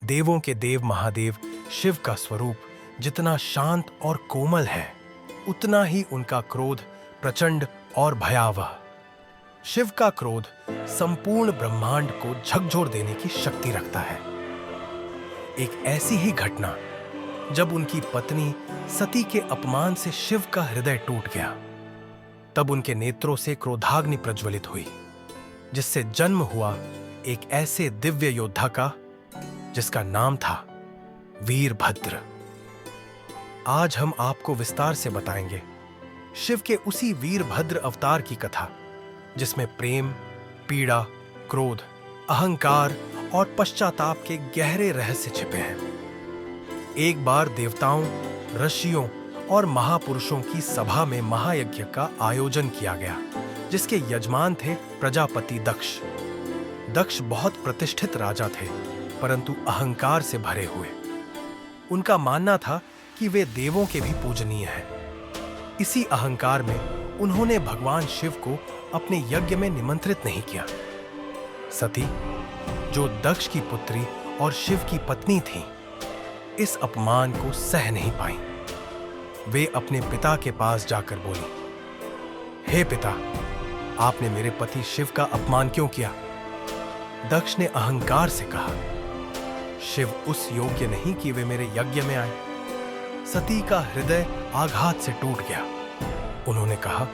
देवों के देव महादेव शिव का स्वरूप जितना शांत और कोमल है, उतना ही उनका क्रोध प्रचंड और भयावह। शिव का क्रोध संपूर्ण ब्रह्मांड को झकझोर देने की शक्ति रखता है। एक ऐसी ही घटना जब उनकी पत्नी सती के अपमान से शिव का हृदय टूट गया, तब उनके नेत्रों से क्रोधाग्नि प्रज्वलित हुई, जिससे जन्म हुआ एक ऐसे दिव्य योद्धा का जिसका नाम था वीरभद्र। आज हम आपको विस्तार से बताएंगे शिव के उसी वीरभद्र अवतार की कथा, जिसमें प्रेम, पीड़ा, क्रोध, अहंकार और पश्चाताप के गहरे रहस्य छिपे हैं। एक बार देवताओं, ऋषियों और महापुरुषों की सभा में महायज्ञ का आयोजन किया गया, जिसके यजमान थे प्रजापति दक्ष। दक्ष बहुत प्रतिष्ठित राजा थे, परंतु अहंकार से भरे हुए। उनका मानना था कि वे देवों के भी पूजनीय हैं। इसी अहंकार में उन्होंने भगवान शिव को अपने यज्ञ में निमंत्रित नहीं किया। सती, जो दक्ष की पुत्री और शिव की पत्नी थी, इस अपमान को सह नहीं पाई। वे अपने पिता के पास जाकर बोली, हे पिता, आपने मेरे पति शिव का अपमान क्यों किया? दक्ष ने अहंकार से कहा, शिव उस योग्य नहीं कि वे मेरे यज्ञ में आए। सती का हृदय आघात से टूट गया। उन्होंने कहा,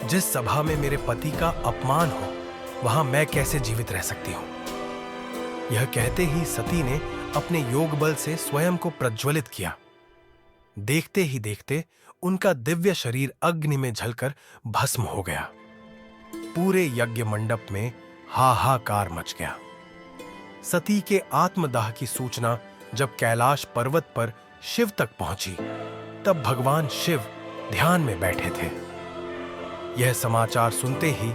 जिस सभा में मेरे पति का अपमान हो, वहां मैं कैसे जीवित रह सकती हूं? यह कहते ही सती ने अपने योग बल से स्वयं को प्रज्वलित किया। देखते ही देखते उनका दिव्य शरीर अग्नि में जलकर भस्म हो गया। पूरे यज्ञ मंडप में हाहाकार मच गया। सती के आत्मदाह की सूचना जब कैलाश पर्वत पर शिव तक पहुंची, तब भगवान शिव ध्यान में बैठे थे। यह समाचार सुनते ही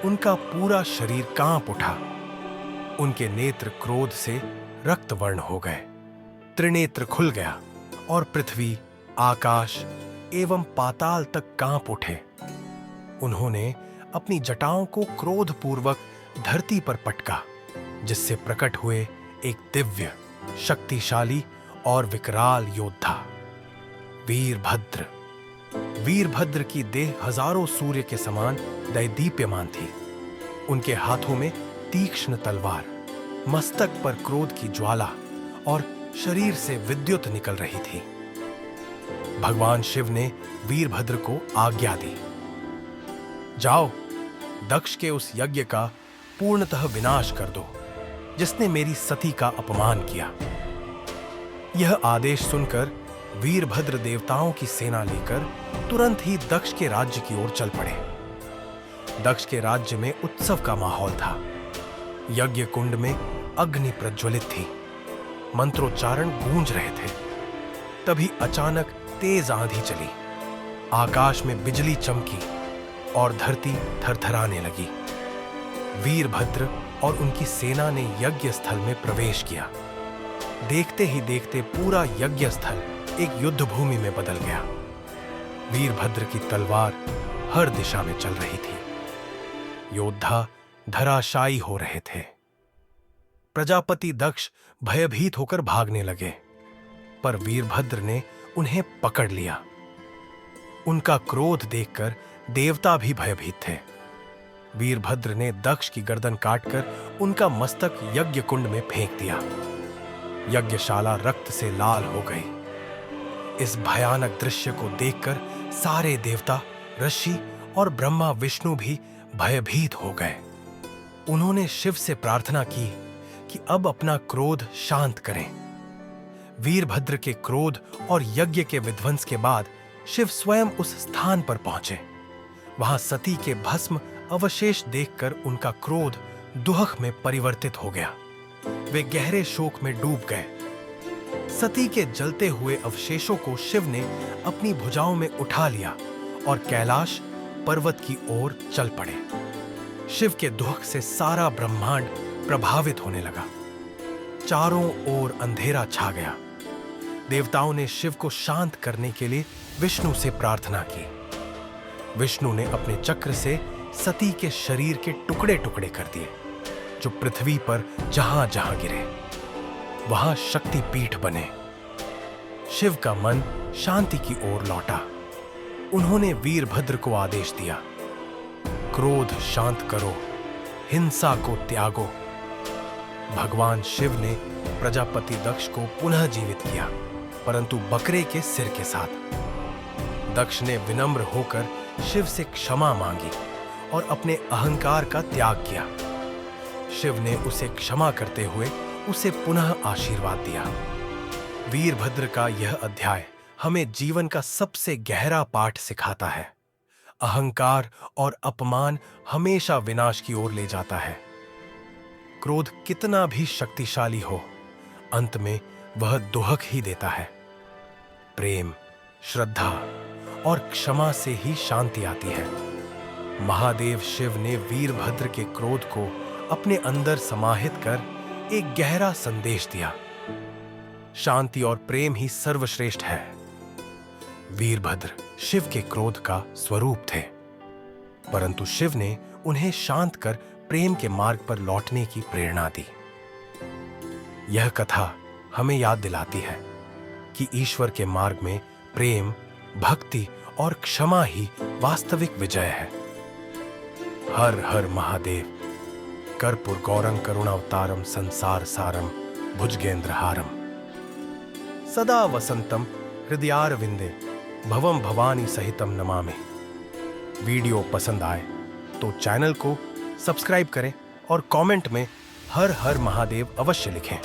उनका पूरा शरीर कांप उठा। उनके नेत्र क्रोध से रक्तवर्ण हो गए। त्रिनेत्र खुल गया और पृथ्वी, आकाश एवं पाताल तक कांप उठे। उन्होंने अपनी जटाओं को क्रोधपूर्वक धरती पर पटका, जिससे प्रकट हुए एक दिव्य, शक्तिशाली और विकराल योद्धा वीरभद्र। वीरभद्र की देह हजारों सूर्य के समान दैदीप्यमान थी। उनके हाथों में तीक्ष्ण तलवार, मस्तक पर क्रोध की ज्वाला और शरीर से विद्युत निकल रही थी। भगवान शिव ने वीरभद्र को आज्ञा दी, जाओ, दक्ष के उस यज्ञ का पूर्णतः विनाश कर दो, जिसने मेरी सती का अपमान किया। यह आदेश सुनकर वीरभद्र देवताओं की सेना लेकर तुरंत ही दक्ष के राज्य की ओर चल पड़े। दक्ष के राज्य में उत्सव का माहौल था। यज्ञ कुंड में अग्नि प्रज्वलित थी। मंत्रोच्चारण गूंज रहे थे। तभी अचानक तेज आंधी चली। आकाश में बिजली चमकी और धरती थरथराने लगी। वीरभद्र और उनकी सेना ने यज्ञ स्थल में प्रवेश किया। देखते ही देखते पूरा यज्ञ स्थल एक युद्ध भूमि में बदल गया। वीरभद्र की तलवार हर दिशा में चल रही थी। योद्धा धराशायी हो रहे थे। प्रजापति दक्ष भयभीत होकर भागने लगे, पर वीरभद्र ने उन्हें पकड़ लिया। उनका क्रोध देखकर देवता भी भयभीत थे। वीरभद्र ने दक्ष की गर्दन काटकर उनका मस्तक यज्ञ कुंड में फेंक दिया। यज्ञशाला रक्त से लाल हो गई। इस भयानक दृश्य को देखकर सारे देवता, ऋषि और ब्रह्मा विष्णु भी भयभीत हो गए। उन्होंने शिव से प्रार्थना की कि अब अपना क्रोध शांत करें। वीरभद्र के क्रोध और यज्ञ के विध्वंस के बाद शिव स्वयं उस स्थान पर पहुंचे। वहां सती के भस्म अवशेष देखकर उनका क्रोध दुहख में परिवर्तित हो गया। वे गहरे शोक में डूब गए। सती के जलते हुए अवशेषों को शिव ने अपनी भुजाओं में उठा लिया और कैलाश पर्वत की ओर चल पड़े। शिव के दुहक से सारा ब्रह्मांड प्रभावित होने लगा। चारों ओर अंधेरा छा गया। देवताओं ने शिव को शांत करने के लिए विष्णु से प्रार्थना की। विष्णु ने अपने चक्र से सती के शरीर के टुकड़े टुकड़े कर दिए, जो पृथ्वी पर जहां जहां गिरे। वहां शक्तिपीठ बने। शिव का मन शांति की ओर लौटा। उन्होंने वीरभद्र को आदेश दिया, क्रोध शांत करो, हिंसा को त्यागो। भगवान शिव ने प्रजापति दक्ष को पुनः जीवित किया, परंतु बकरे के सिर के साथ। दक्ष ने विनम्र होकर शिव से क्षमा मांगी और अपने अहंकार का त्याग किया। शिव ने उसे क्षमा करते हुए उसे पुनः आशीर्वाद दिया। वीरभद्र का यह अध्याय हमें जीवन का सबसे गहरा पाठ सिखाता है। अहंकार और अपमान हमेशा विनाश की ओर ले जाता है। क्रोध कितना भी शक्तिशाली हो, अंत में वह दोहक ही देता है। प्रेम, श्रद्धा और क्षमा से ही शांति आती है। महादेव शिव ने वीरभद्र के क्रोध को अपने अंदर समाहित कर एक गहरा संदेश दिया। शांति और प्रेम ही सर्वश्रेष्ठ है। वीरभद्र शिव के क्रोध का स्वरूप थे, परंतु शिव ने उन्हें शांत कर प्रेम के मार्ग पर लौटने की प्रेरणा दी। यह कथा हमें याद दिलाती है कि ईश्वर के मार्ग में प्रेम, भक्ति और क्षमा ही वास्तविक विजय है। हर हर महादेव। कर्पूर गौरं करुणावतारम संसार सारम भुजगेंद्रहारम। सदा वसंतम हृदयारविंदे भवम भवानी सहितम नमामि। वीडियो पसंद आए तो चैनल को सब्सक्राइब करें और कमेंट में हर हर महादेव अवश्य लिखें।